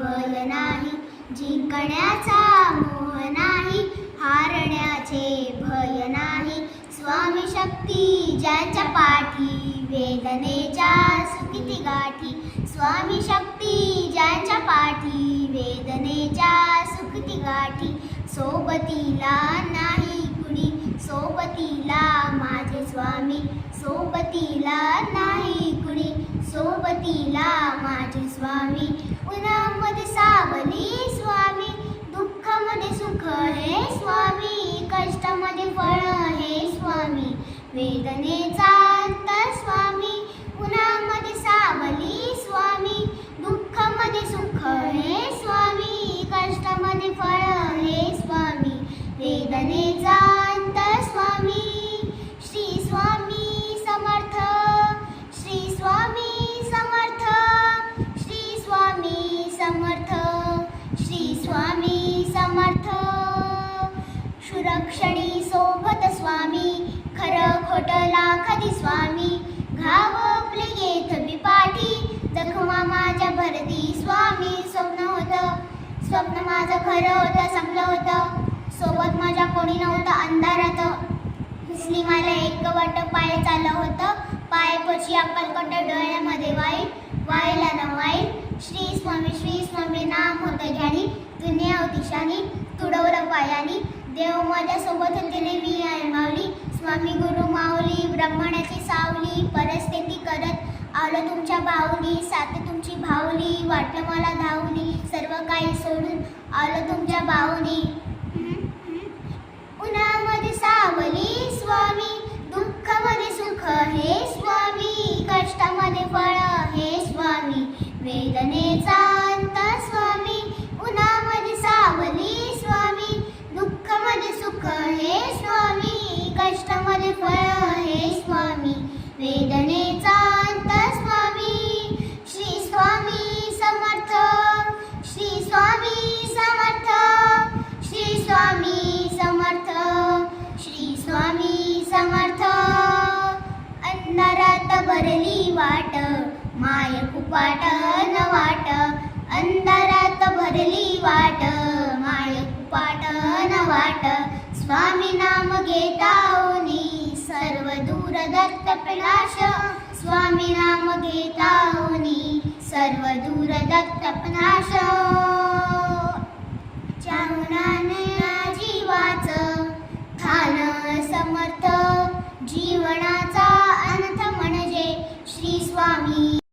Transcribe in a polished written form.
भय नाही, जिंकण्याचा मोह नाही, हारण्याचे भय नाही. स्वामी शक्ती ज्यांच्या पाठी, वेदनेच्या सुखिती गाठी. स्वामी शक्ती ज्यांच्या पाठी, वेदनेच्या सुखिती गाठी. सोबतीला नाही कुणी, सोबतीला माझे स्वामी, सोबतीला नाही कुणी, सोबतीला माझे स्वामी. उन्हामध्ये सावली स्वामी, दुःखामध्ये सुख हे स्वामी, कष्टामध्ये फळ हे स्वामी, वेदनेचा अंत स्वामी. उन्हामध्ये सावली स्वामी, दुःखामध्ये सुख हे स्वामी, कष्टामध्ये फळ हे स्वामी, वेदनेचा अंत स्वामी. श्री स्वामी समर्थ, श्री स्वामी समर्थ, श्री स्वामी समर्थ, श्री स्वामी समर्थ. सुरक्षणी सोबत स्वामी, खरं खोटं लाखती स्वामी, घाव आपले येत बिपाठी, जखमा माझ्या भरती स्वामी. स्वप्न माझं खरं होतं, संपलं होतं, सोबत माझ्या कोणी नव्हतं अंधारात. दिसली मला एक वाट, पाय चाललं होतं, पायापाशी अक्कलकोट, डोळ्यामध्ये वाईट, वायला न वाईट. श्री स्वामी नाम होतं ज्ञानी, दुनिया होती शानी, तुडवलं पायानी. देव माझ्या सोबत होते मी आहे माऊली, स्वामी गुरु माऊली, ब्रह्मणाची सावली. परिस्थिती करत आलो तुमच्या बाहुली, साथ तुमची भावली, वाटलं मला धावली, सर्व काही सोडून आलो तुमच्या बाहुली. उन्हामध्ये सावली स्वामी, दुःखामध्ये सुख हे स्वामी, कष्टामध्ये फळ हे स्वामी, वेदनेचा अंत स्वामी. उन्हामध्ये सावली स्वामी, दुःखामध्ये सुख हे स्वामी, कष्टामध्ये फळ हे स्वामी, वेदनेचा अंत स्वामी. श्री स्वामी समर्थ, श्री स्वामी समर्थ, श्री स्वामी समर्थ, श्री स्वामी समर्थ. अंधारात भरली वाट, माय कुपाट न वाट, अंधारात भरली वाट, माय कुपाट न वाट. स्वामी नाम घेताऊनी, सर्व दूर दत्त प्रकाश. स्वामी नाम घेताऊनी, सर्व दूर दत्त प्रकाश. चाहुनाने जीवाचं ठाण समर्थ, जीवनाचा अनर्थ म्हणजे श्री स्वामी